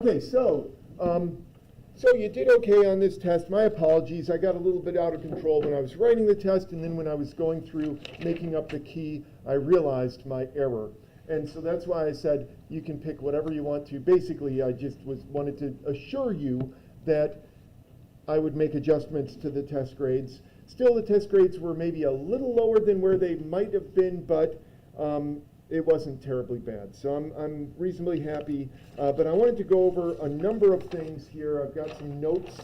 Okay, so you did okay on this test. My apologies. I got a little bit out of control when I was writing the test, and then when I was going through making up the key, I realized my error. And so that's why I said you can pick whatever you want to. Basically, I just wanted to assure you that I would make adjustments to the test grades. Still, the test grades were maybe a little lower than where they might have been, but it wasn't terribly bad. So I'm reasonably happy. But I wanted to go over a number of things here. I've got some notes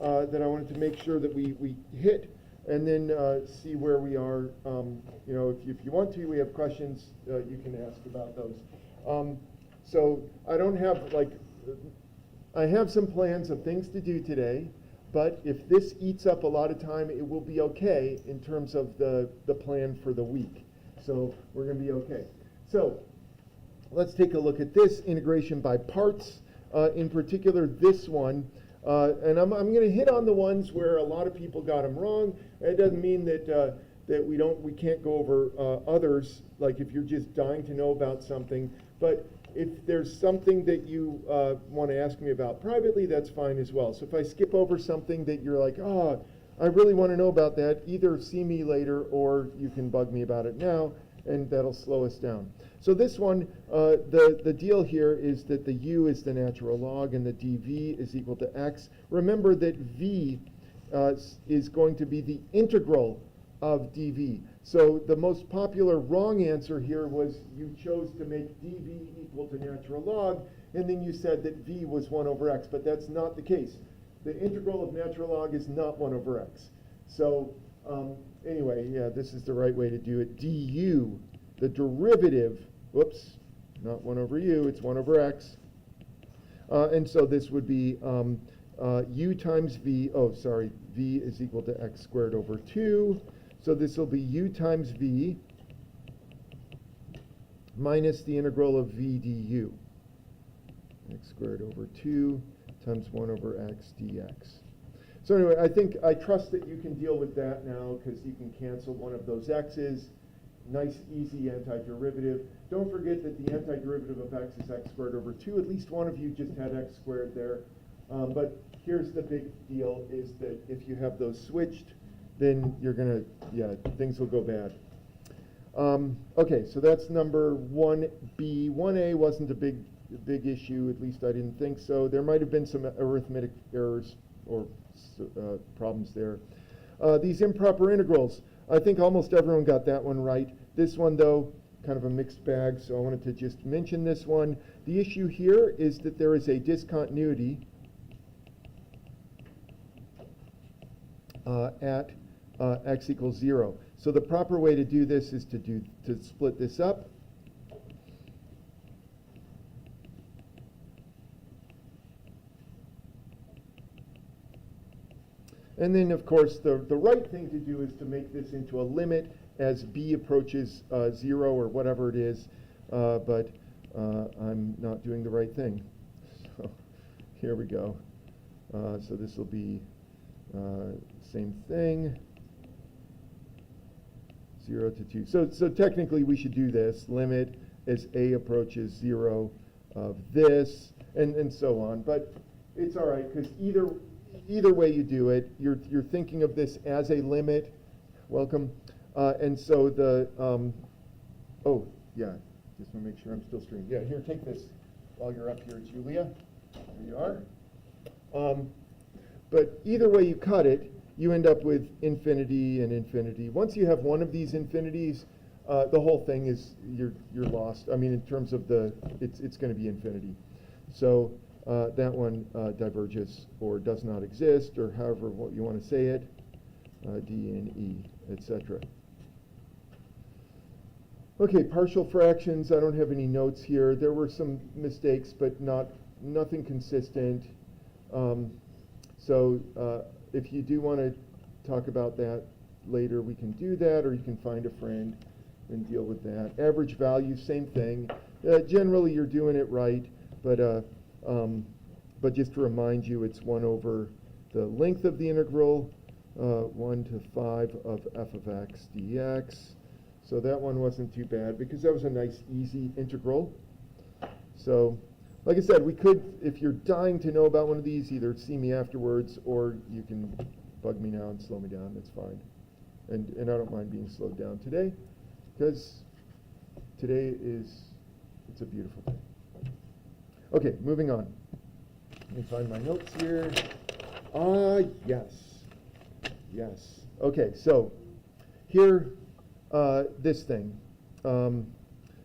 that I wanted to make sure that we hit, and then see where we are. You know, if you want to, we have questions you can ask about those. So I don't have, I have some plans of things to do today, but if this eats up a lot of time, it will be okay in terms of the plan for the week. So we're going to be okay. So let's take a look at this integration by parts, in particular this one. And I'm going to hit on the ones where a lot of people got them wrong. It doesn't mean that we can't go over others, like if you're just dying to know about something. But if there's something that you want to ask me about privately, that's fine as well. So if I skip over something that you're like, oh, I really want to know about that, either see me later or you can bug me about it now, and that'll slow us down. So this one, the deal here is that the u is the natural log and the dv is equal to x. Remember that v is going to be the integral of dv. So the most popular wrong answer here was you chose to make dv equal to natural log, and then you said that v was 1 over x, but that's not the case. The integral of natural log is not 1 over x. So anyway, yeah, this is the right way to do it. du, the derivative, whoops, not 1 over u, it's 1 over x. And so this would be u times v, v is equal to x squared over 2. So this will be u times v minus the integral of v du, x squared over 2 times 1 over x dx. So anyway, I trust that you can deal with that now, because you can cancel one of those x's. Nice, easy antiderivative. Don't forget that the antiderivative of x is x squared over 2. At least one of you just had x squared there. But here's the big deal, is that if you have those switched, then you're going to, things will go bad. Okay, so that's number 1b. 1a wasn't a big issue, at least I didn't think so. There might have been some arithmetic errors or problems there. These improper integrals, I think almost everyone got that one right. This one, though, kind of a mixed bag, so I wanted to just mention this one. The issue here is that there is a discontinuity at x equals 0. So the proper way to do this is to split this up. And then, of course, the right thing to do is to make this into a limit as b approaches 0 or whatever it is, but I'm not doing the right thing. So here we go. So this will be same thing, 0 to 2. So technically we should do this, limit as a approaches 0 of this, and so on. But it's all right, because either way you do it, you're thinking of this as a limit. Welcome. And so the, oh, yeah, just want to make sure I'm still streaming. Yeah, here, take this while you're up here, Julia. There you are. But either way you cut it, you end up with infinity and infinity. Once you have one of these infinities, the whole thing is, you're lost. I mean, in terms of it's going to be infinity. So that one diverges or does not exist, or however what you want to say it, D and E, etc. Okay, partial fractions, I don't have any notes here. There were some mistakes, but nothing consistent. So if you do want to talk about that later, we can do that, or you can find a friend and deal with that. Average value, same thing. Generally, you're doing it right, but just to remind you, it's 1 over the length of the integral, 1 to 5 of f of x dx. So that one wasn't too bad, because that was a nice, easy integral. So like I said, we could, if you're dying to know about one of these, either see me afterwards or you can bug me now and slow me down. That's fine. And I don't mind being slowed down today, because today it's a beautiful day. Okay, moving on. Let me find my notes here. Yes. Yes. Okay, so here, this thing.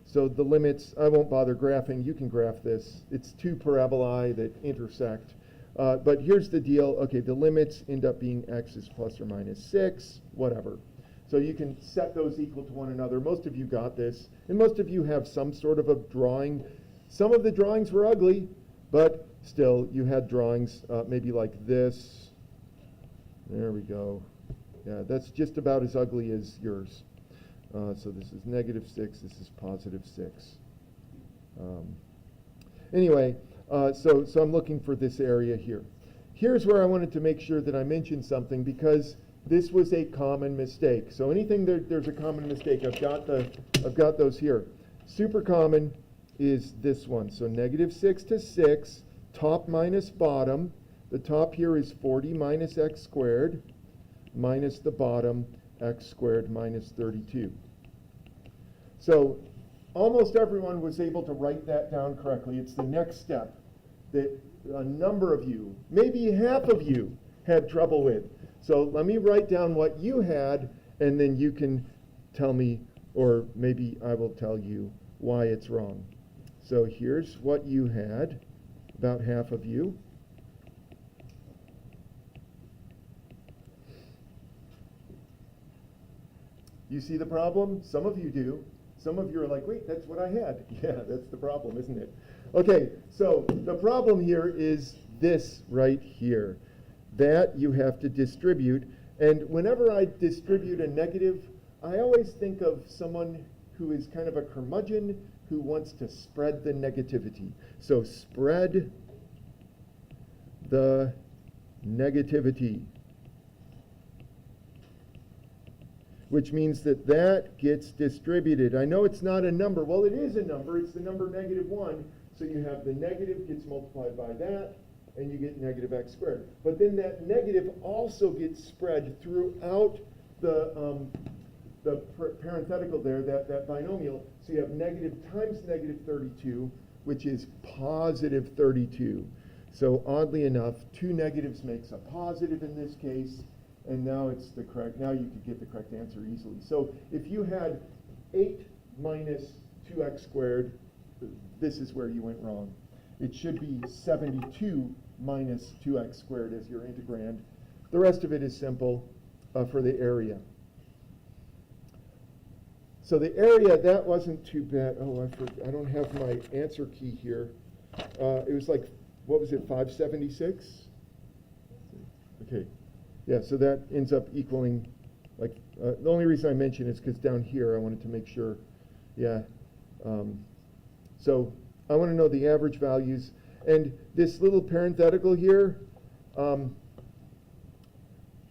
So the limits, I won't bother graphing. You can graph this. It's two parabolae that intersect. But here's the deal. Okay, the limits end up being x is plus or minus 6, whatever. So you can set those equal to one another. Most of you got this. And most of you have some sort of a drawing. Some of the drawings were ugly, but still, you had drawings maybe like this. There we go. Yeah, that's just about as ugly as yours. So this is negative 6, this is positive 6. Anyway, so I'm looking for this area here. Here's where I wanted to make sure that I mentioned something, because this was a common mistake. So anything there's a common mistake, I've got those here. Super common is this one. So negative 6 to 6, top minus bottom. The top here is 40 minus x squared minus the bottom x squared minus 32. So almost everyone was able to write that down correctly. It's the next step that a number of you, maybe half of you, had trouble with. So let me write down what you had, and then you can tell me, or maybe I will tell you why it's wrong. So here's what you had, about half of you. You see the problem? Some of you do. Some of you are like, wait, that's what I had. Yeah, that's the problem, isn't it? Okay, so the problem here is this right here. That you have to distribute. And whenever I distribute a negative, I always think of someone who is kind of a curmudgeon who wants to spread the negativity. So spread the negativity, which means that that gets distributed. I know it's not a number. Well, it is a number. It's the number -1. So you have the negative gets multiplied by that, and you get negative x squared. But then that negative also gets spread throughout the parenthetical there, that binomial. So you have negative times negative 32, which is positive 32. So oddly enough, two negatives makes a positive in this case. And now it's the correct, now you could get the correct answer easily. So if you had 8 minus 2x squared, this is where you went wrong. It should be 72 minus 2x squared as your integrand. The rest of it is simple for the area. So the area, that wasn't too bad. Oh, I don't have my answer key here. It was like, what was it, 576? Okay. Yeah, so that ends up equaling, like, the only reason I mention is because down here I wanted to make sure, yeah. So I want to know the average values. And this little parenthetical here,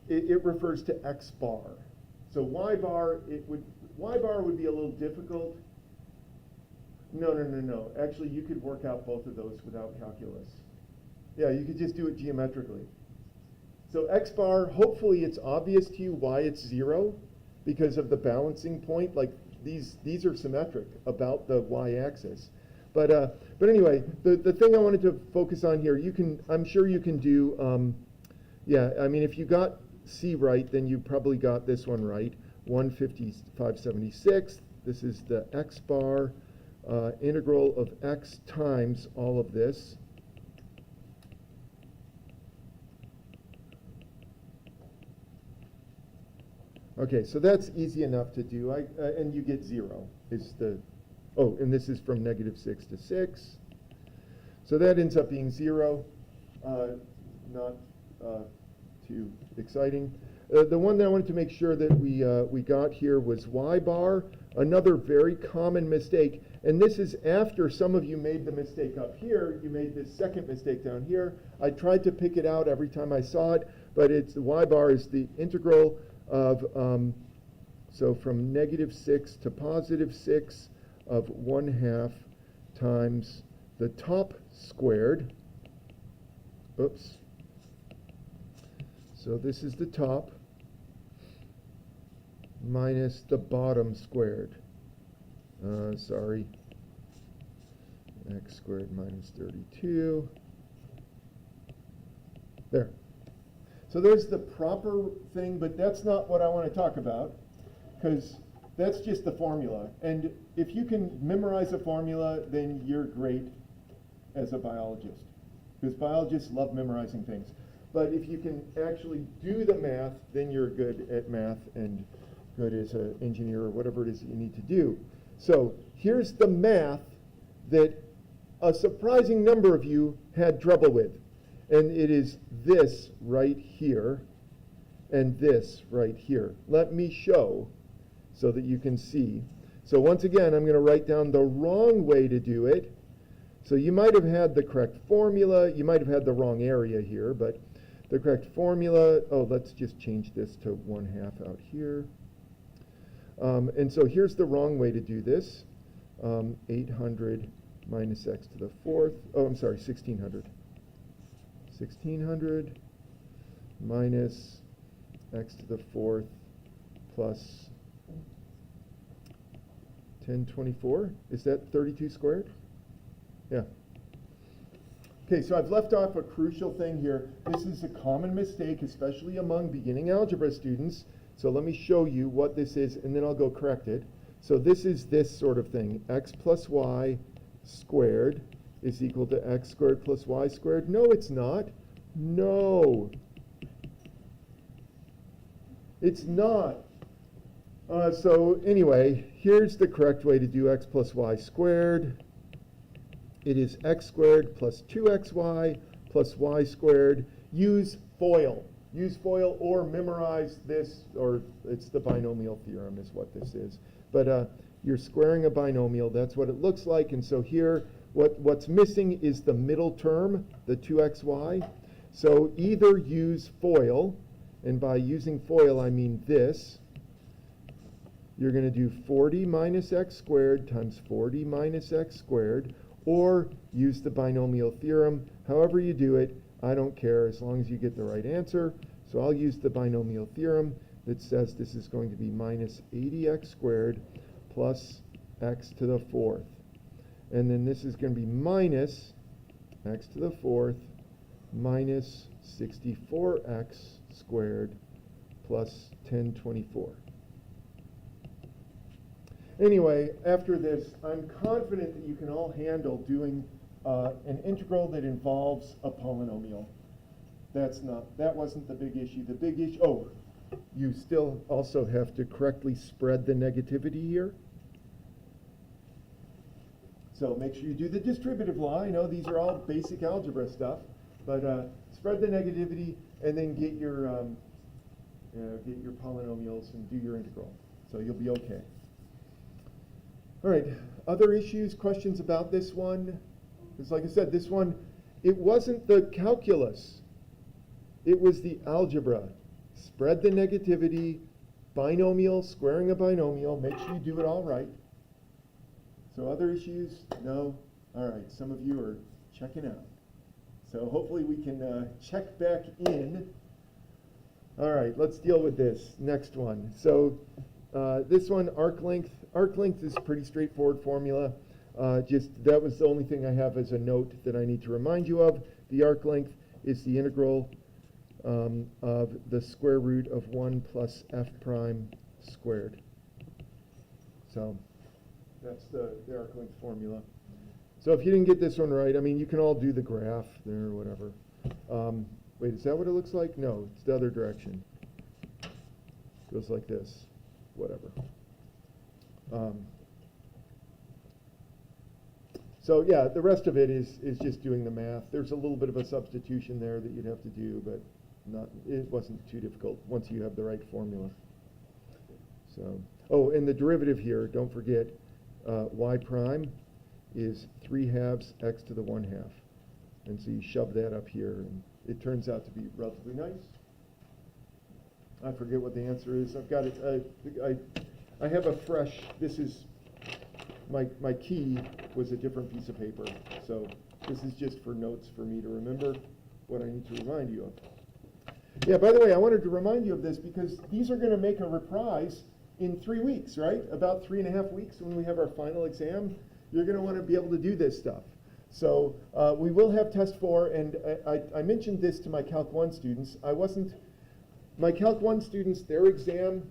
it refers to x bar. So y bar would be a little difficult. No. Actually, you could work out both of those without calculus. Yeah, you could just do it geometrically. So x bar, hopefully it's obvious to you why it's 0 because of the balancing point. Like these are symmetric about the y-axis. But anyway, the thing I wanted to focus on here, I'm sure you can do, yeah, I mean, if you got C right, then you probably got this one right, 155/76. This is the x bar integral of x times all of this. Okay, so that's easy enough to do, and you get 0 is the, oh, and this is from -6 to 6. So that ends up being 0, not too exciting. The one that I wanted to make sure that we got here was y bar, another very common mistake, and this is after some of you made the mistake up here. You made this second mistake down here. I tried to pick it out every time I saw it, but it's the y bar is the integral of, so from -6 to +6 of 1/2 times the top squared. Oops. So this is the top minus the bottom squared. Sorry. X squared minus 32. There. So there's the proper thing, but that's not what I want to talk about, because that's just the formula. And if you can memorize a formula, then you're great as a biologist, because biologists love memorizing things. But if you can actually do the math, then you're good at math and good as an engineer or whatever it is that you need to do. So here's the math that a surprising number of you had trouble with. And it is this right here and this right here. Let me show so that you can see. So once again, I'm going to write down the wrong way to do it. So you might have had the correct formula. You might have had the wrong area here, but the correct formula, oh, let's just change this to 1/2 out here. And so here's the wrong way to do this. 800 minus x to the 4th. Oh, I'm sorry, 1600. 1600 minus x to the 4th plus 1024. Is that 32 squared? Yeah. Okay, so I've left off a crucial thing here. This is a common mistake, especially among beginning algebra students. So let me show you what this is, and then I'll go correct it. So this is this sort of thing. X plus y squared is equal to x squared plus y squared. No, it's not. No. It's not. So anyway, here's the correct way to do x plus y squared. It is x squared plus 2xy plus y squared. Use FOIL. Use FOIL or memorize this, or it's the binomial theorem is what this is. But you're squaring a binomial. That's what it looks like. And so here, what's missing is the middle term, the 2xy. So either use FOIL, and by using FOIL I mean this. You're going to do 40 minus x squared times 40 minus x squared, or use the binomial theorem. However you do it, I don't care as long as you get the right answer. So I'll use the binomial theorem that says this is going to be minus 80x squared plus x to the 4th. And then this is going to be minus x to the 4th minus 64x squared plus 1024. Anyway, after this, I'm confident that you can all handle doing an integral that involves a polynomial. That wasn't the big issue. The big issue, oh, you still also have to correctly spread the negativity here. So make sure you do the distributive law. I know these are all basic algebra stuff, but spread the negativity and then get your polynomials and do your integral. So you'll be okay. All right, other issues, questions about this one? Because like I said, this one, it wasn't the calculus. It was the algebra. Spread the negativity, binomial, squaring a binomial. Make sure you do it all right. So other issues? No? All right, some of you are checking out. So hopefully we can check back in. All right, let's deal with this next one. So this one, arc length. Arc length is a pretty straightforward formula. Just that was the only thing I have as a note that I need to remind you of. The arc length is the integral of the square root of 1 plus f prime squared. So that's the arc length formula. So if you didn't get this one right, I mean, you can all do the graph there or whatever. Wait, is that what it looks like? No, it's the other direction. It goes like this, whatever. So yeah, the rest of it is just doing the math. There's a little bit of a substitution there that you'd have to do, but it wasn't too difficult once you have the right formula. So, oh, and the derivative here, don't forget, y prime is 3/2 x to the 1/2. And so you shove that up here, and it turns out to be relatively nice. I forget what the answer is. I've got it. I have a fresh, this is, my key was a different piece of paper. So This is just for notes for me to remember what I need to remind you of. Yeah, by the way, I wanted to remind you of this because these are going to make a reprise in 3 weeks, right? About 3.5 weeks when we have our final exam. You're going to want to be able to do this stuff. So we will have test 4, and I mentioned this to my Calc 1 students. My Calc 1 students, their exam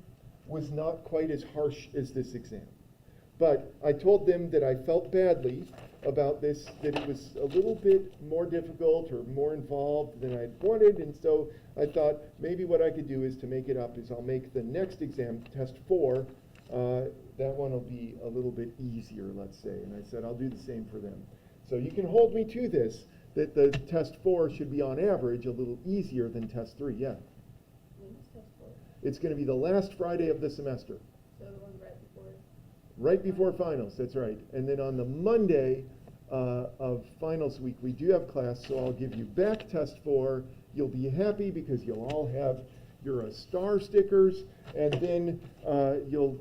was not quite as harsh as this exam. But I told them that I felt badly about this, that it was a little bit more difficult or more involved than I'd wanted, and so I thought maybe what I could do is to make it up is I'll make the next exam, test 4, that one will be a little bit easier, let's say, and I said I'll do the same for them. So you can hold me to this, that the test 4 should be on average a little easier than test 3, yeah. When is test 4? It's going to be the last Friday of the semester. So the one right before? Right before finals, that's right. And then on the Monday of finals week, we do have class, so I'll give you back test 4. You'll be happy because you'll all have your star stickers, and then you'll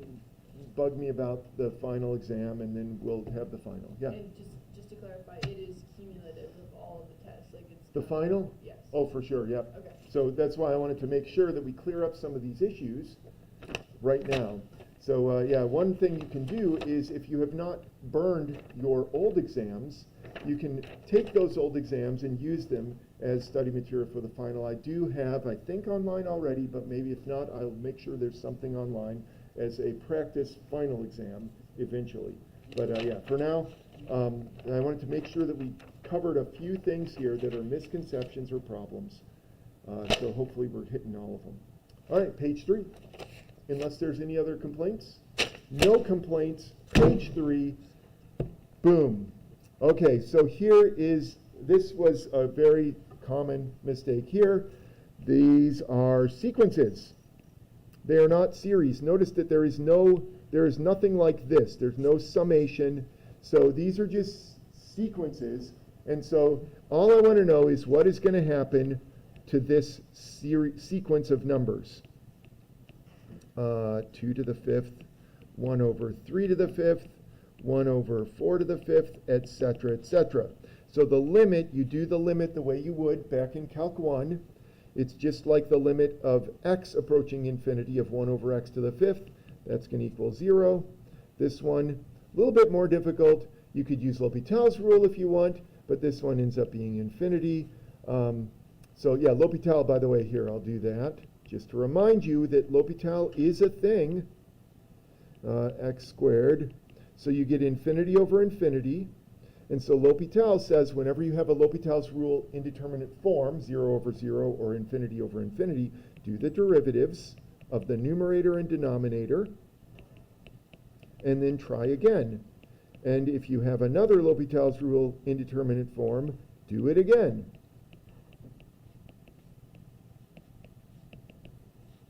bug me about the final exam, and then we'll have the final. Yeah. And just to clarify, it is cumulative of all of the tests, like it's The final? Yes. Oh, for sure, yep. Okay. So that's why I wanted to make sure that we clear up some of these issues right now. So yeah, one thing you can do is if you have not burned your old exams, you can take those old exams and use them as study material for the final. I do have, I think, online already, but maybe if not, I'll make sure there's something online as a practice final exam eventually. But yeah, for now, I wanted to make sure that we covered a few things here that are misconceptions or problems. So hopefully we're hitting all of them. All right, page 3. Unless there's any other complaints? No complaints. Page 3. Boom. Okay, so this was a very common mistake here. These are sequences. They are not series. Notice that there is nothing like this. There's no summation. So these are just sequences. And so all I want to know is what is going to happen to this sequence of numbers. 2 to the 5th, 1 over 3 to the 5th, 1 over 4 to the 5th, etc., etc. So the limit, you do the limit the way you would back in Calc 1. It's just like the limit of x approaching infinity of 1 over x to the 5th. That's going to equal 0. This one, a little bit more difficult. You could use L'Hopital's rule if you want, but this one ends up being infinity. So yeah, L'Hopital, by the way, here, I'll do that. Just to remind you that L'Hopital is a thing, x squared. So you get infinity over infinity. And so L'Hopital says whenever you have a L'Hopital's rule indeterminate form, 0 over 0 or infinity over infinity, do the derivatives of the numerator and denominator, and then try again. And if you have another L'Hopital's rule indeterminate form, do it again.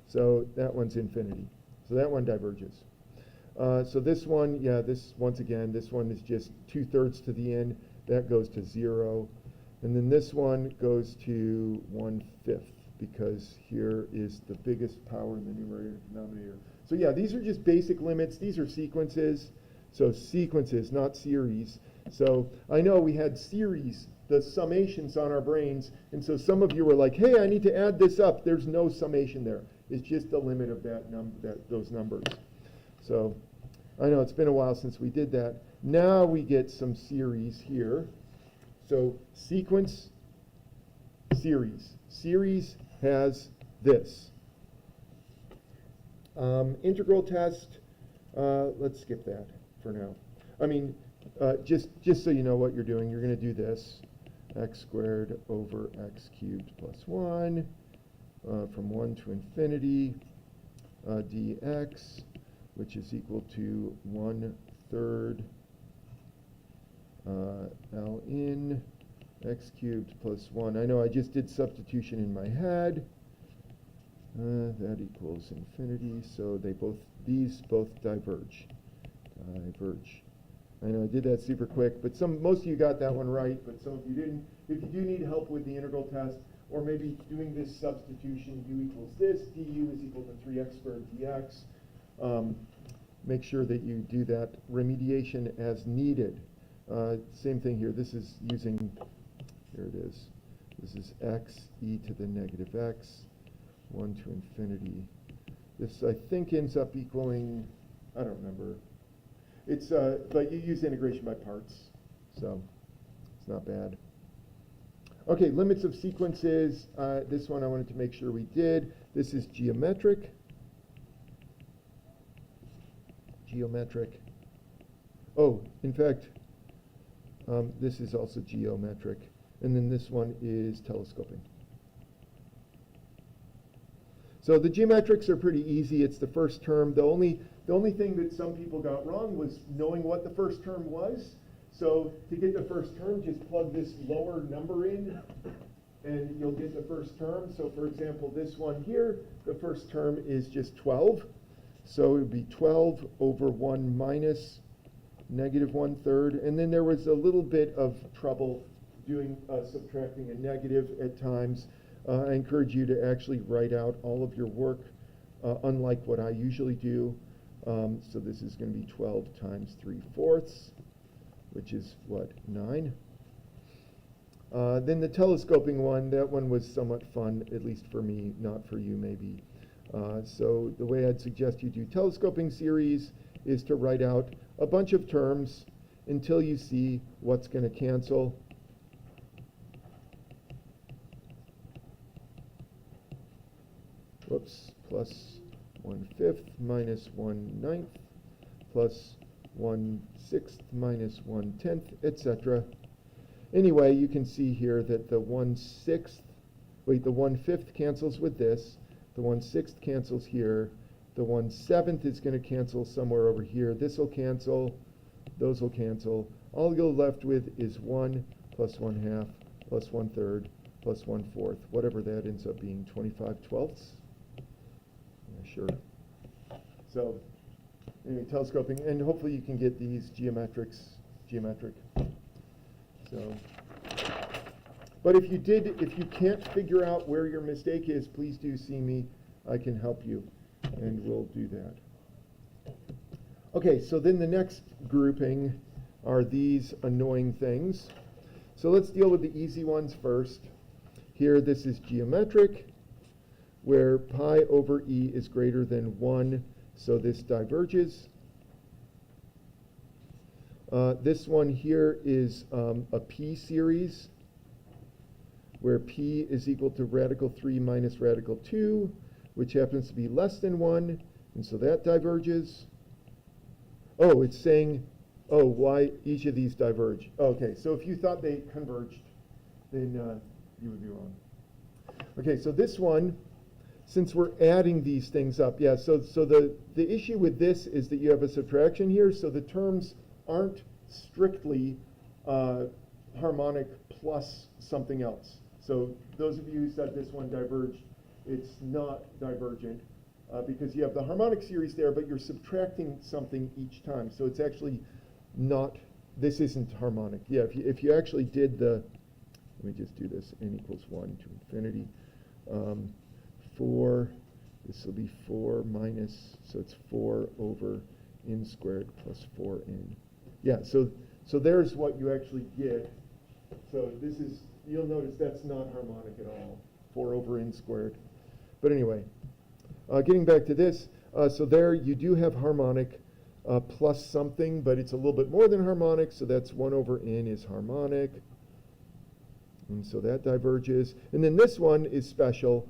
So that one's infinity. So that one diverges. So this one, yeah, once again, this one is just 2/3 to the n. That goes to 0. And then this one goes to 1/5 because here is the biggest power in the numerator and denominator. So yeah, these are just basic limits. These are sequences. So sequences, not series. So I know we had series, the summations on our brains. And so some of you were like, hey, I need to add this up. There's no summation there. It's just the limit of those numbers. So I know it's been a while since we did that. Now we get some series here. So sequence, series. Series has this. Integral test, let's skip that for now. I mean, just so you know what you're doing, you're going to do this. X squared over x cubed plus 1. From 1 to infinity, dx, which is equal to 1/3 ln x cubed plus 1. I know I just did substitution in my head. That equals infinity, so these both diverge. I know I did that super quick, but most of you got that one right, but some of you didn't. If you do need help with the integral test, or maybe doing this substitution, u equals this, du is equal to 3x squared dx. Make sure that you do that remediation as needed. Same thing here. This is using, here it is. This is x e to the negative x, 1 to infinity. This, I think, ends up equaling, I don't remember. It's, but you use integration by parts, so it's not bad. Okay, limits of sequences. This one I wanted to make sure we did. This is geometric. Geometric. Oh, in fact, this is also geometric. And then this one is telescoping. So the geometrics are pretty easy. It's the first term. The only thing that some people got wrong was knowing what the first term was. So to get the first term, just plug this lower number in, and you'll get the first term. So for example, this one here, the first term is just 12. So it would be 12 over 1 minus negative 1/3. And then there was a little bit of trouble doing subtracting a negative at times. I encourage you to actually write out all of your work, unlike what I usually do. So this is going to be 12 times 3/4, which is what, 9? Then the telescoping one, that one was somewhat fun, at least for me, not for you maybe. So the way I'd suggest you do telescoping series is to write out a bunch of terms until you see what's going to cancel. Whoops, plus 1/5 minus 1/9 plus 1/6 minus 1/10, etc. Anyway, you can see here that the 1/6, wait, the 1/5 cancels with this, the 1/6 cancels here, the 1/7 is going to cancel somewhere over here. This will cancel, those will cancel. All you're left with is 1 plus 1/2 plus 1/3 plus 1/4, whatever that ends up being, 25/12. Yeah, sure. So anyway, telescoping, and hopefully you can get these geometric. So, but if you can't figure out where your mistake is, please do see me. I can help you, and we'll do that. Okay, so then the next grouping are these annoying things. So let's deal with the easy ones first. Here, this is geometric, where pi over e is greater than 1, so this diverges. This one here is a p series, where p is equal to radical 3 minus radical 2, which happens to be less than 1, and so that diverges. Oh, it's saying, oh, why each of these diverge. Okay, so if you thought they converged, then you would be wrong. Okay, so this one, since we're adding these things up, yeah, so the issue with this is that you have a subtraction here, so the terms aren't strictly harmonic plus something else. So those of you who said this one diverged, it's not divergent because you have the harmonic series there, but you're subtracting something each time. So it's actually not, this isn't harmonic. Yeah, if you actually did the, let me just do this, n equals 1 to infinity. 4, this will be 4 minus, so it's 4 over n squared plus 4n. Yeah, so there's what you actually get. So this is, you'll notice that's not harmonic at all, 4 over n squared. But anyway, getting back to this, so there you do have harmonic plus something, but it's a little bit more than harmonic, so that's 1 over n is harmonic. And so that diverges. And then this one is special.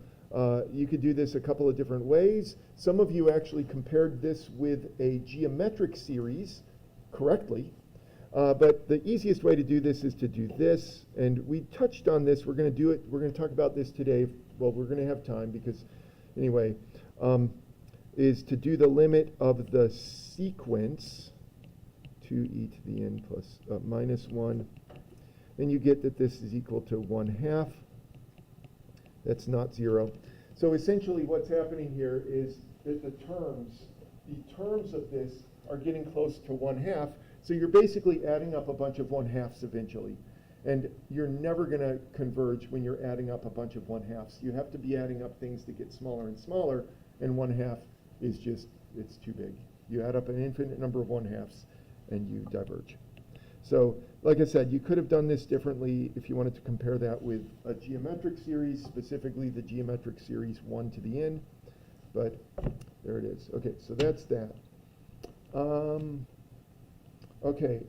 You could do this a couple of different ways. Some of you actually compared this with a geometric series correctly. But the easiest way to do this is to do this. And we touched on this. We're going to do it. We're going to talk about this today. Well, we're going to have time because, anyway, is to do the limit of the sequence 2e to the n plus minus 1. And you get that this is equal to 1/2. That's not 0. So essentially what's happening here is that the terms of this are getting close to 1/2. So you're basically adding up a bunch of 1/2s eventually. And you're never going to converge when you're adding up a bunch of 1/2s. You have to be adding up things that get smaller and smaller, and 1/2 is just, it's too big. You add up an infinite number of 1/2s, and you diverge. So, like I said, you could have done this differently if you wanted to compare that with a geometric series, specifically the geometric series 1 to the n. But there it is. Okay, so that's that. Okay,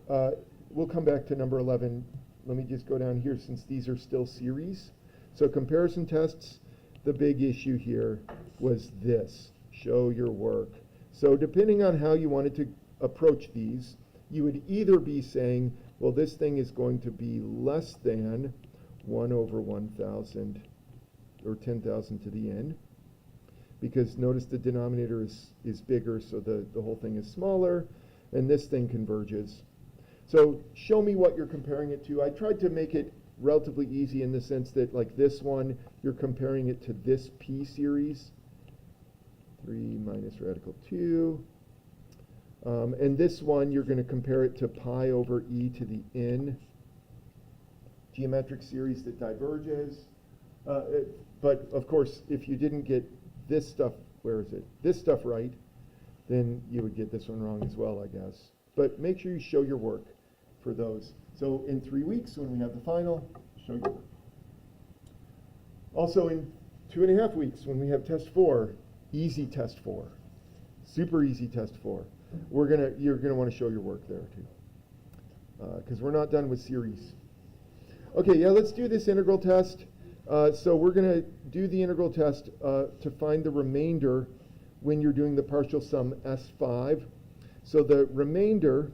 we'll come back to number 11. Let me just go down here since these are still series. So comparison tests, the big issue here was this, show your work. So depending on how you wanted to approach these, you would either be saying, well, this thing is going to be less than 1 over 1,000 or 10,000 to the n, because notice the denominator is bigger, so the whole thing is smaller, and this thing converges. So show me what you're comparing it to. I tried to make it relatively easy in the sense that, like this one, you're comparing it to this p series, 3 minus radical 2. And this one, you're going to compare it to pi over e to the n, geometric series that diverges. But of course, if you didn't get this stuff, where is it? This stuff right, then you would get this one wrong as well, I guess. But make sure you show your work for those. So in 3 weeks, when we have the final, show your work. Also in 2.5 weeks, when we have test 4, easy test 4, super easy test 4. You're gonna want to show your work there too, because we're not done with series. Okay, yeah, let's do this integral test. So we're gonna do the integral test to find the remainder when you're doing the partial sum S5. So the remainder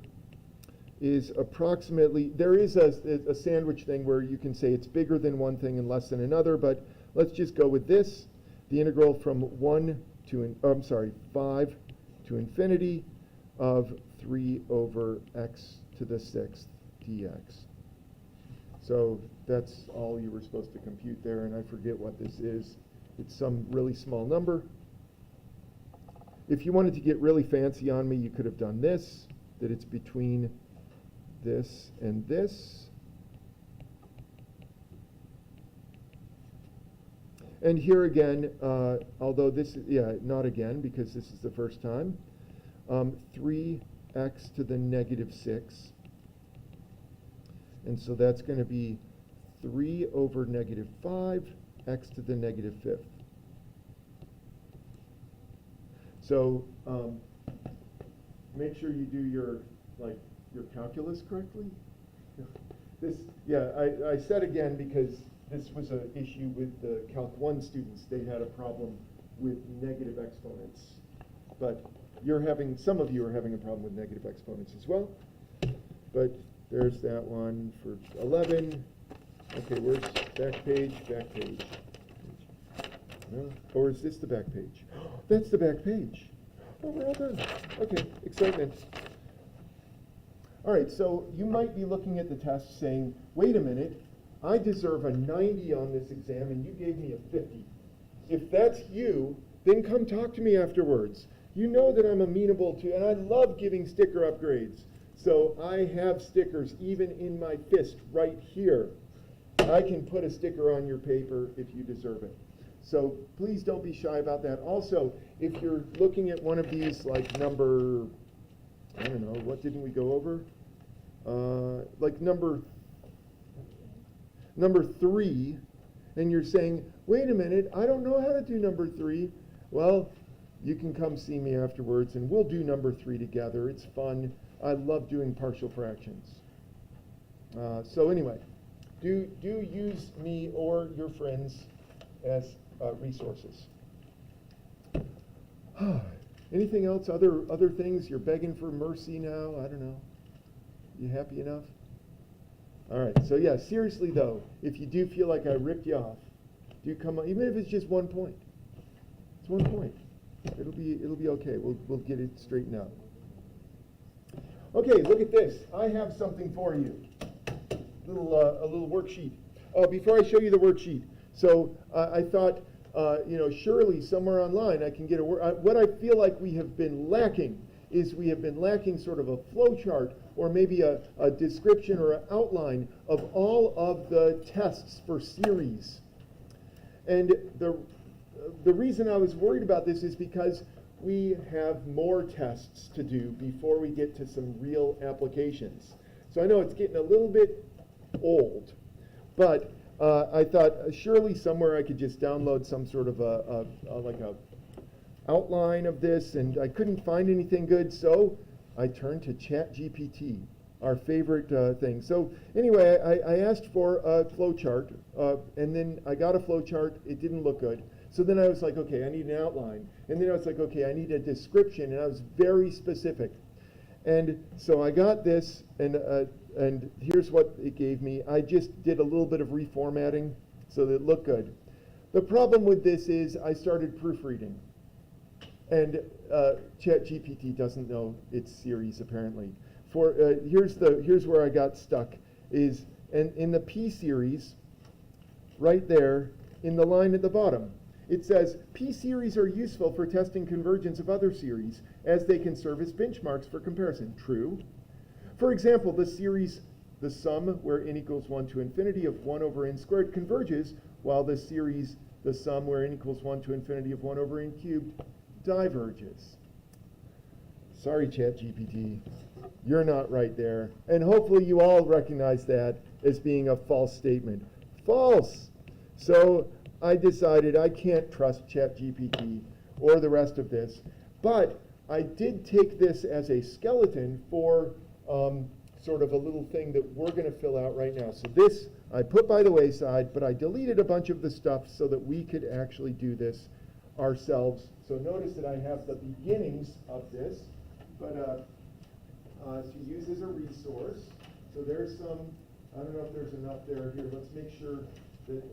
is approximately, there is a sandwich thing where you can say it's bigger than one thing and less than another, but let's just go with this. The integral from 5 to infinity of 3 over x to the 6th dx. So that's all you were supposed to compute there, and I forget what this is. It's some really small number. If you wanted to get really fancy on me, you could have done this, that it's between this and this. And here again, although this is, not again, because this is the first time, 3x to the negative 6. And so that's going to be 3 over negative 5, x to the negative 5th. So make sure you do your calculus correctly. I said again because this was an issue with the Calc 1 students. They had a problem with negative exponents. But some of you are having a problem with negative exponents as well. But there's that one for 11. Okay, where's back page? Back page. No? Or is this the back page? That's the back page. Oh, we're all done. Okay, excitement. All right, so you might be looking at the test saying, wait a minute, I deserve a 90 on this exam and you gave me a 50. If that's you, then come talk to me afterwards. You know that I'm amenable to, and I love giving sticker upgrades. So I have stickers even in my fist right here. I can put a sticker on your paper if you deserve it. So please don't be shy about that. Also, if you're looking at one of these, like number, I don't know, what didn't we go over? Like number 3, and you're saying, wait a minute, I don't know how to do number 3. Well, you can come see me afterwards, and we'll do number 3 together. It's fun. I love doing partial fractions. So anyway, do use me or your friends as resources. Anything else? Other things? You're begging for mercy now? I don't know. You happy enough? All right. So yeah, seriously though, if you do feel like I ripped you off, do come on, even if it's just 1 point. It's 1 point. It'll be okay. We'll get it straightened out. Okay, look at this. I have something for you. A little worksheet. Oh, before I show you the worksheet, so I thought, surely somewhere online I can get what I feel like we have been lacking is we have been lacking sort of a flow chart or maybe a description or an outline of all of the tests for series. And the reason I was worried about this is because we have more tests to do before we get to some real applications. So So I know it's getting a little bit old, but I thought surely somewhere I could just download some sort of like a outline of this, and I couldn't find anything good, so I turned to ChatGPT, our favorite thing. So anyway, I asked for a flow chart, and then I got a flow chart. It didn't look good. So then I was like, okay, I need an outline. And then I was like, okay, I need a description, and I was very specific. And so I got this, and here's what it gave me. I just did a little bit of reformatting so that it looked good. The problem with this is I started proofreading. And ChatGPT doesn't know its series, apparently. Here's where I got stuck, is in the P series, right there, in the line at the bottom, it says, P series are useful for testing convergence of other series, as they can serve as benchmarks for comparison. True. For example, the series, the sum where n equals 1 to infinity of 1 over n squared converges, while the series, the sum where n equals 1 to infinity of 1 over n cubed diverges. Sorry, ChatGPT, you're not right there. And hopefully you all recognize that as being a false statement. False! So I decided I can't trust ChatGPT or the rest of this, but I did take this as a skeleton for sort of a little thing that we're going to fill out right now. So this I put by the wayside, but I deleted a bunch of the stuff so that we could actually do this ourselves. So notice that I have the beginnings of this, but to use as a resource. So there's some, I don't know if there's enough there. Here, let's make sure that,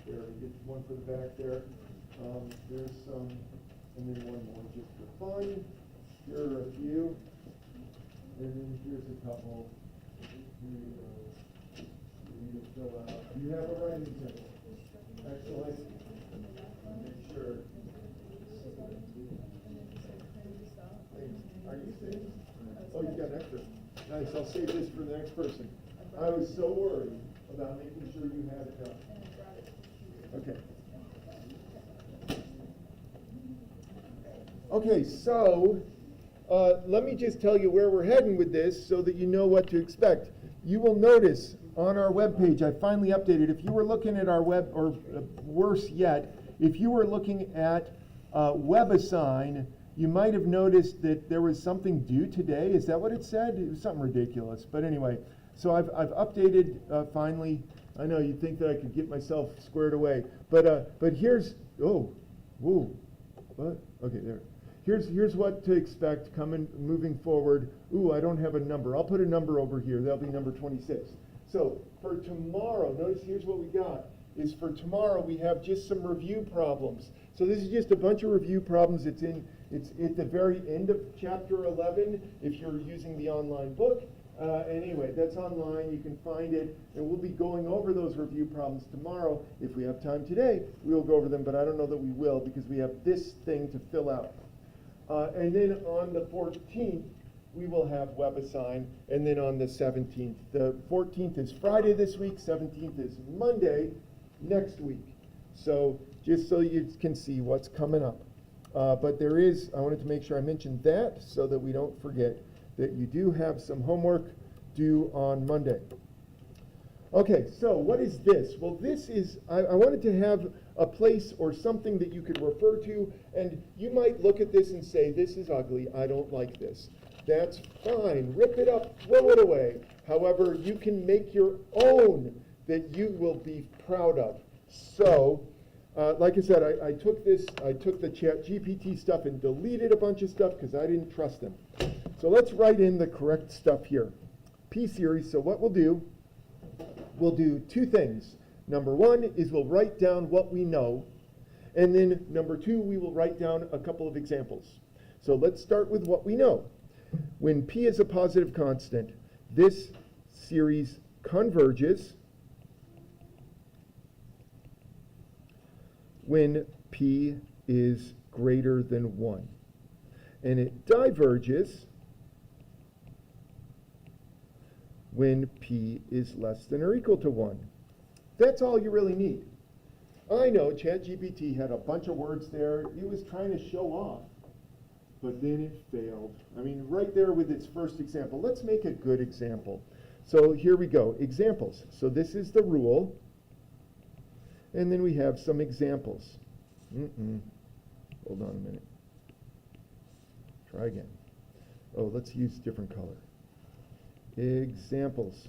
there, we get one for the back there. There's some, and then one more just for fun. Here are a few. And then here's a couple. Here you go. You need to fill out. Do you have a writing example? Excellent. Make sure. Are you finished? Oh, you got an extra. Nice, I'll save this for the next person. I was so worried about making sure you had it done. Okay. Okay, so let me just tell you where we're heading with this so that you know what to expect. You will notice on our webpage, I finally updated. If you were looking at our web, or worse yet, if you were looking at WebAssign, you might have noticed that there was something due today. Is that what it said? It was something ridiculous. But anyway, so I've updated finally. I know you'd think that I could get myself squared away, but here's what? Okay, there. Here's what to expect moving forward. Ooh, I don't have a number. I'll put a number over here. That'll be number 26. So for tomorrow, notice here's what we got. Is for tomorrow we have just some review problems. So this is just a bunch of review problems. It's at the very end of chapter 11 if you're using the online book. Anyway, that's online. You can find it, and we'll be going over those review problems tomorrow. If we have time today, we'll go over them, but I don't know that we will because we have this thing to fill out. And then on the 14th, we will have WebAssign, and then on the 17th. The 14th is Friday this week, 17th is Monday next week. So just so you can see what's coming up. But there is, I wanted to make sure I mentioned that so that we don't forget that you do have some homework due on Monday. Okay, so what is this? Well, this is, I wanted to have a place or something that you could refer to, and you might look at this and say, this is ugly, I don't like this. That's fine, rip it up, throw it away. However, you can make your own that you will be proud of. So, like I said, I took the ChatGPT stuff and deleted a bunch of stuff because I didn't trust them. So let's write in the correct stuff here. P series, so what we'll do two things. Number one is we'll write down what we know, and then number two, we will write down a couple of examples. So let's start with what we know. When P is a positive constant, this series converges when P is greater than 1. And it diverges when P is less than or equal to 1. That's all you really need. I know ChatGPT had a bunch of words there. It was trying to show off, but then it failed. I mean, right there with its first example. Let's make a good example. So here we go, examples. So this is the rule, and then we have some examples. Hold on a minute. Try again. Oh, let's use different color. Examples.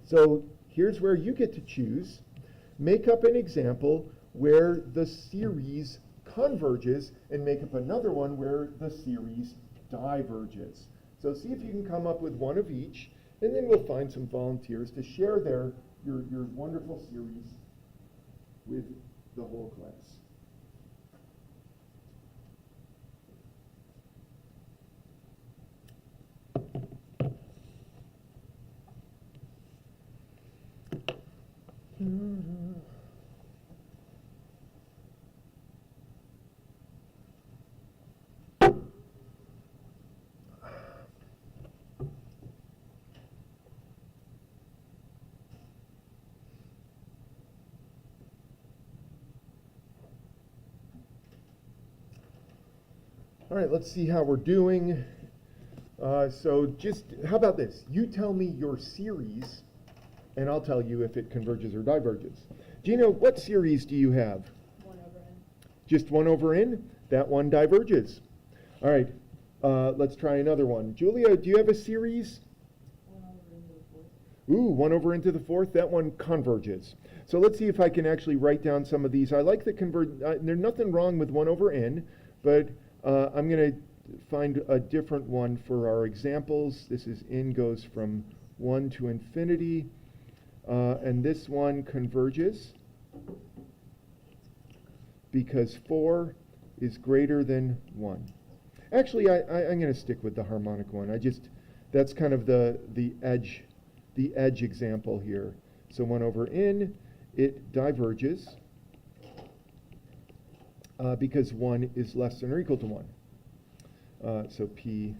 So here's where you get to choose. Make up an example where the series converges, and make up another one where the series diverges. So see if you can come up with one of each, and then we'll find some volunteers to share your wonderful series with the whole class. All right, let's see how we're doing. So just, how about this? You tell me your series, and I'll tell you if it converges or diverges. Gina, what series do you have? 1 over n. Just 1 over n? That one diverges. All right, let's try another one. Julia, do you have a series? 1 over n to the 4th. Ooh, 1 over n to the 4th, that one converges. So let's see if I can actually write down some of these. I like the there's nothing wrong with 1 over n, but I'm going to find a different one for our examples. This is n goes from 1 to infinity, and this one converges because 4 is greater than 1. Actually, I'm going to stick with the harmonic one. That's kind of the edge example here. So 1 over n, it diverges because 1 is less than or equal to 1. So P.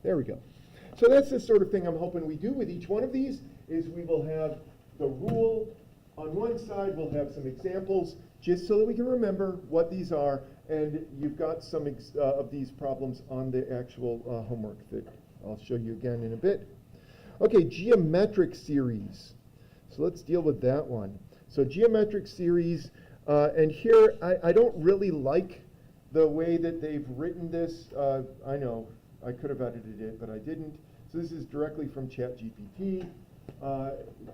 There we go. So that's the sort of thing I'm hoping we do with each one of these, is we will have the rule on one side, we'll have some examples, just so that we can remember what these are, and you've got some of these problems on the actual homework that I'll show you again in a bit. Okay, geometric series. So let's deal with that one. So geometric series, and here I don't really like the way that they've written this. I know I could have edited it, but I didn't. So this is directly from ChatGPT.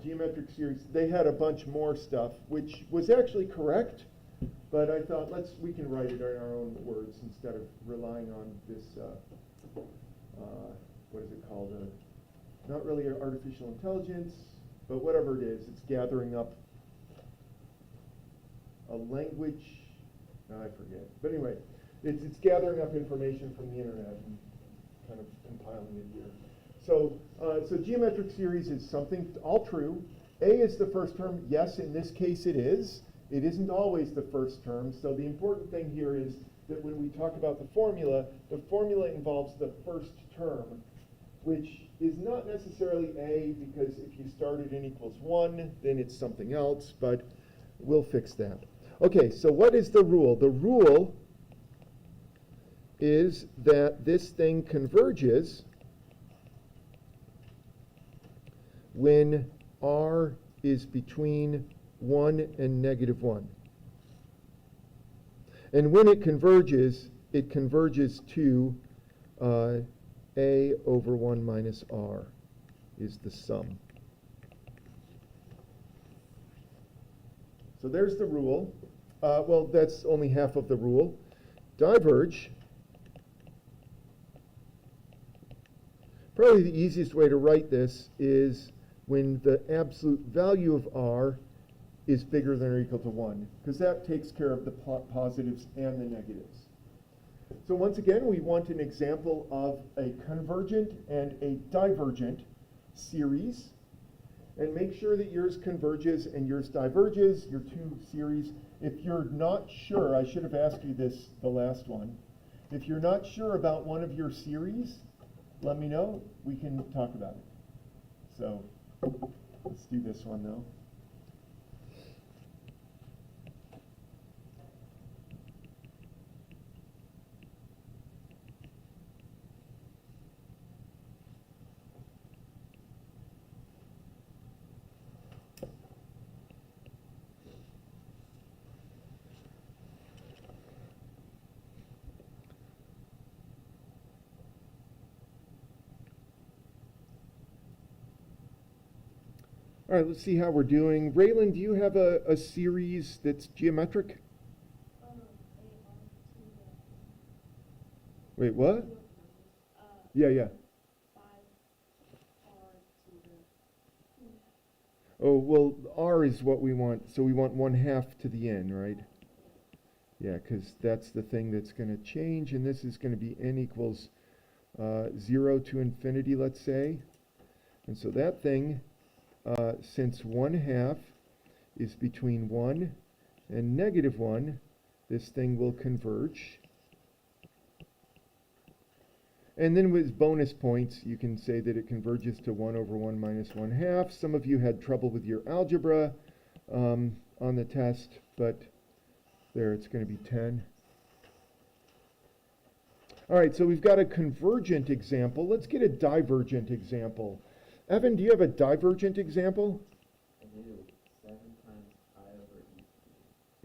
Geometric series, they had a bunch more stuff, which was actually correct, but I thought we can write it in our own words instead of relying on this, what is it called? Not really artificial intelligence, but whatever it is, it's gathering up a language. I forget. But anyway, it's gathering up information from the internet and kind of compiling it here. So geometric series is something all true. A is the first term. Yes, in this case it is. It isn't always the first term. So the important thing here is that when we talk about the formula involves the first term, which is not necessarily A, because if you start at n equals 1, then it's something else, but we'll fix that. Okay, so what is the rule? The rule is that this thing converges when r is between 1 and negative 1. And when it converges to a over 1 minus r is the sum. So there's the rule. Well, that's only half of the rule. Diverge. Probably the easiest way to write this is when the absolute value of r is bigger than or equal to 1, because that takes care of the positives and the negatives. So once again, we want an example of a convergent and a divergent series. And make sure that yours converges and yours diverges, your two series. If you're not sure, I should have asked you this the last one. If you're not sure about one of your series, let me know. We can talk about it. So let's do this one though. All right, let's see how we're doing. Raylan, do you have a series that's geometric? Wait, what? Yeah. Oh, well, r is what we want, so we want 1/2 to the n, right? Yeah, because that's the thing that's going to change, and this is going to be n equals 0 to infinity, let's say. And so that thing, since 1/2 is between 1 and -1, this thing will converge. And then with bonus points, you can say that it converges to 1/1 minus 1/2. Some of you had trouble with your algebra on the test, but there it's going to be 10. All right, so we've got a convergent example. Let's get a divergent example. Evan, do you have a divergent example? I do. 7 times pi over e.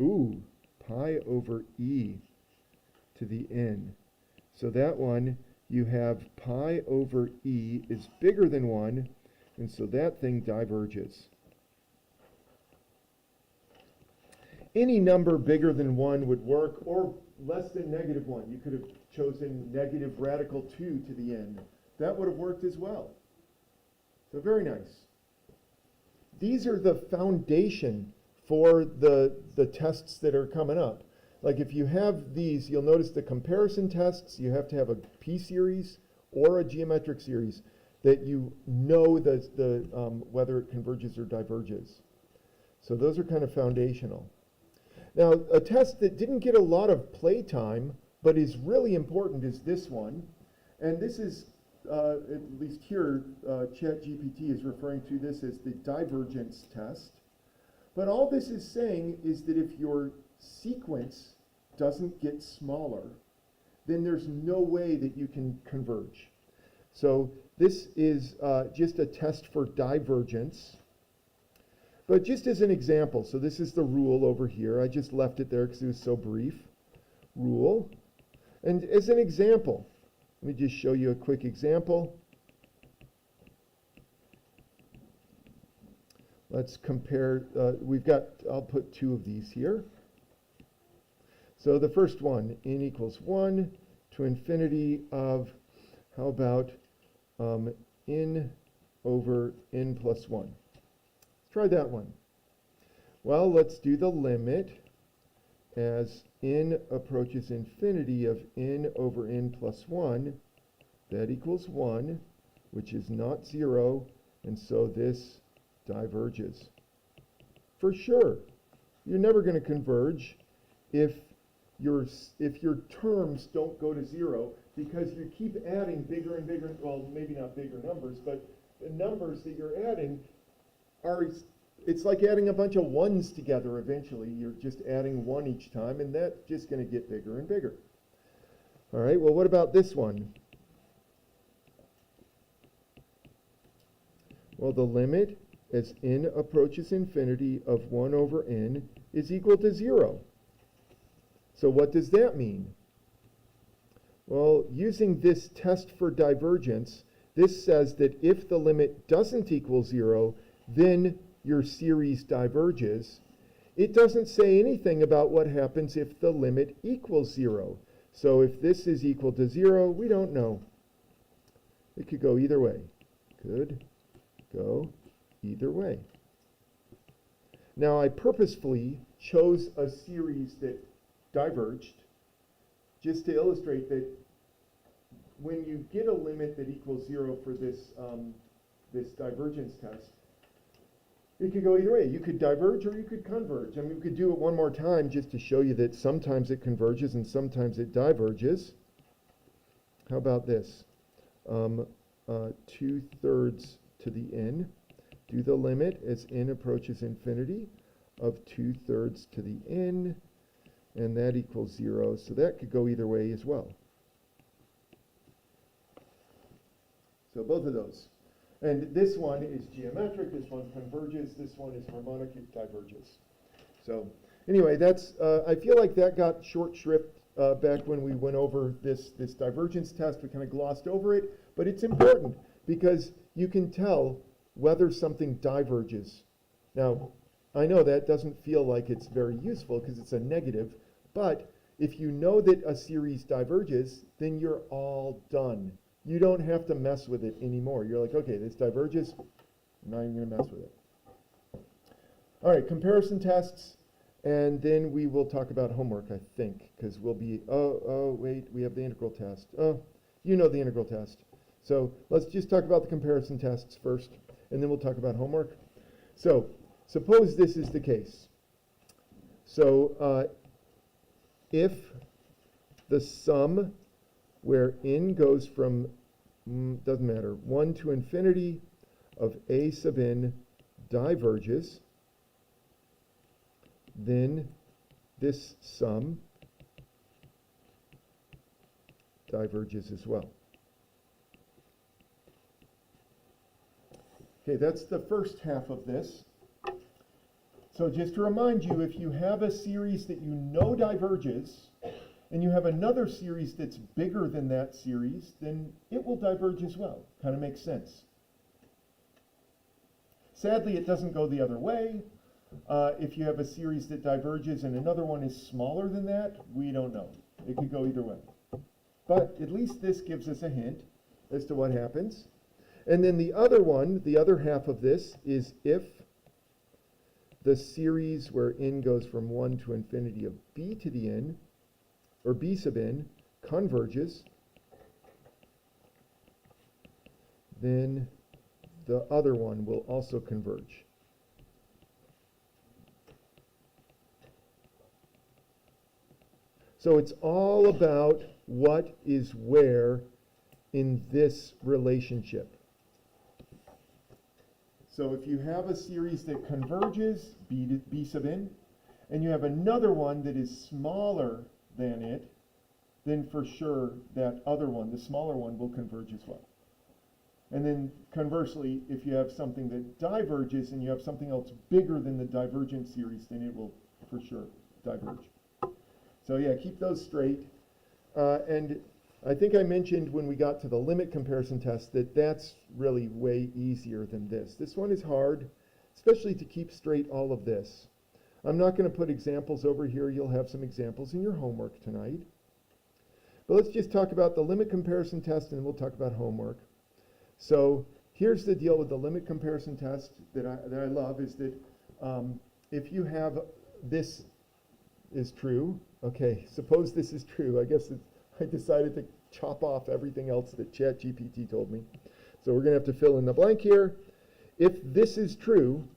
Ooh, pi over e to the n. So that one, you have pi over e is bigger than 1, and so that thing diverges. Any number bigger than 1 would work, or less than -1. You could have chosen negative radical 2 to the n. That would have worked as well. So very nice. These are the foundation for the tests that are coming up. Like if you have these, you'll notice the comparison tests, you have to have a p-series or a geometric series that you know whether it converges or diverges. So those are kind of foundational. Now, a test that didn't get a lot of play time, but is really important is this one. And this is, at least here, ChatGPT is referring to this as the divergence test. But all this is saying is that if your sequence doesn't get smaller, then there's no way that you can converge. So this is just a test for divergence. But just as an example, so this is the rule over here. I just left it there because it was so brief. Rule. And as an example, let me just show you a quick example. Let's compare, I'll put 2 of these here. So the first one, n equals 1 to infinity of, how about n over n plus 1. Let's try that one. Well, let's do the limit as n approaches infinity of n over n plus 1. That equals 1, which is not 0, and so this diverges. For sure, you're never going to converge if your terms don't go to 0, because you keep adding bigger and bigger, well, maybe not bigger numbers, but the numbers that you're adding it's like adding a bunch of 1s together eventually. You're just adding 1 each time, and that's just going to get bigger and bigger. All right, well, what about this one? Well, the limit as n approaches infinity of 1 over n is equal to 0. So what does that mean? Well, using this test for divergence, this says that if the limit doesn't equal 0, then your series diverges. It doesn't say anything about what happens if the limit equals 0. So if this is equal to 0, we don't know. It could go either way. Could go either way. Now, I purposefully chose a series that diverged just to illustrate that when you get a limit that equals 0 for this, this divergence test, it could go either way. You could diverge or you could converge. I mean, we could do it one more time just to show you that sometimes it converges and sometimes it diverges. How about this? 2/3 to the n. Do the limit as n approaches infinity of 2/3 to the n, and that equals 0. So that could go either way as well. So both of those. And this one is geometric, this one converges, this one is harmonic, it diverges. So anyway, that's, I feel like that got short shrift back when we went over this divergence test. We kind of glossed over it, but it's important because you can tell whether something diverges. Now, I know that doesn't feel like it's very useful because it's a negative, but if you know that a series diverges, then you're all done. You don't have to mess with it anymore. You're like, okay, this diverges, I'm not even going to mess with it. All right, comparison tests, and then we will talk about homework, I think, because we'll be, wait, we have the integral test. Oh, you know the integral test. So let's just talk about the comparison tests first, and then we'll talk about homework. So suppose this is the case. So if the sum where n goes from, doesn't matter, 1 to infinity of a sub n diverges, then this sum diverges as well. Okay, that's the first half of this. So just to remind you, if you have a series that you know diverges, and you have another series that's bigger than that series, then it will diverge as well. Kind of makes sense. Sadly, it doesn't go the other way. If you have a series that diverges and another one is smaller than that, we don't know. It could go either way. But at least this gives us a hint as to what happens. And then the other one, the other half of this, is if the series where n goes from 1 to infinity of b to the n, or b sub n, converges, then the other one will also converge. So it's all about what is where in this relationship. So if you have a series that converges, b sub n, and you have another one that is smaller than it, then for sure that other one, the smaller one, will converge as well. And then conversely, if you have something that diverges and you have something else bigger than the divergent series, then it will for sure diverge. So yeah, keep those straight. And I think I mentioned when we got to the limit comparison test that that's really way easier than this. This one is hard, especially to keep straight all of this. I'm not going to put examples over here. You'll have some examples in your homework tonight. But let's just talk about the limit comparison test, and then we'll talk about homework. So here's the deal with the limit comparison test that I love, is that if you have this is true, okay, suppose this is true. I guess I decided to chop off everything else that ChatGPT told me. So we're going to have to fill in the blank here. If this is true,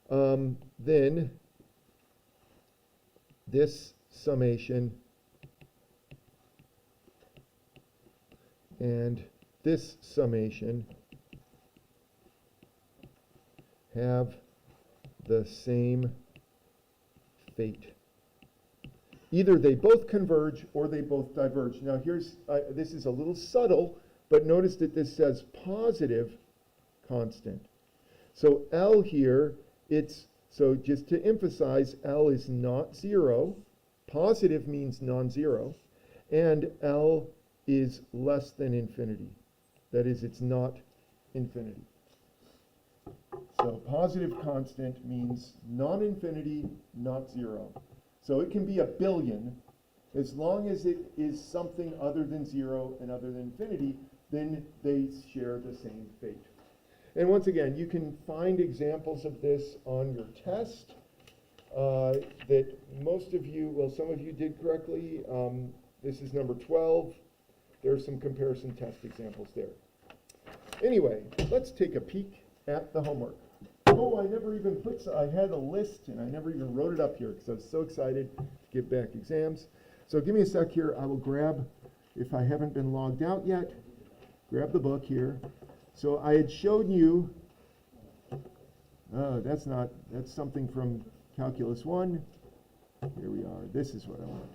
then this summation and this summation have the same fate. Either they both converge or they both diverge. Now here's, this is a little subtle, but notice that this says positive constant. So L here, so just to emphasize, L is not 0. Positive means non-zero. And L is less than infinity. That is, it's not infinity. So positive constant means non-infinity, not 0. So it can be a billion. As long as it is something other than 0 and other than infinity, then they share the same fate. And once again, you can find examples of this on your test that most of you, well, some of you did correctly. This is number 12. There's some comparison test examples there. Anyway, let's take a peek at the homework. Oh, I never even I had a list and I never even wrote it up here because I was so excited to get back exams. So give me a sec here. I will grab, if I haven't been logged out yet, grab the book here. So I had showed you, that's something from Calculus 1. Here we are. This is what I want.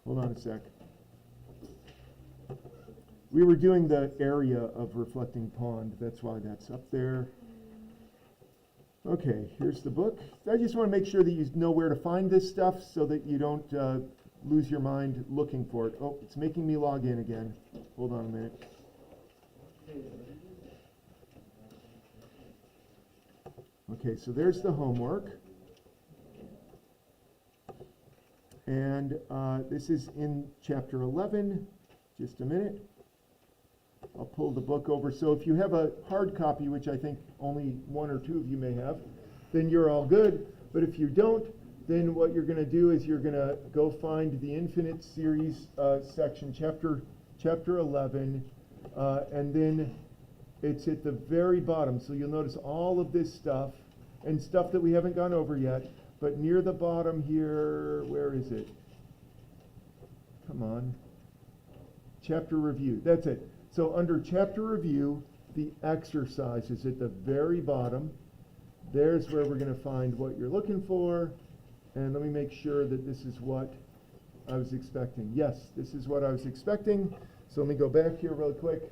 Hold on a sec. We were doing the area of reflecting pond. That's why that's up there. Okay, here's the book. I just want to make sure that you know where to find this stuff so that you don't lose your mind looking for it. Oh, it's making me log in again. Hold on a minute. Okay, so there's the homework. And this is in chapter 11. Just a minute. I'll pull the book over. So if you have a hard copy, which I think only one or two of you may have, then you're all good. But if you don't, then what you're going to do is you're going to go find the infinite series section, chapter 11, and then it's at the very bottom. So you'll notice all of this stuff, and stuff that we haven't gone over yet, but near the bottom here, where is it? Come on. Chapter review, that's it. So under chapter review, the exercise is at the very bottom. There's where we're going to find what you're looking for. And let me make sure that this is what I was expecting. Yes, this is what I was expecting. So let me go back here really quick.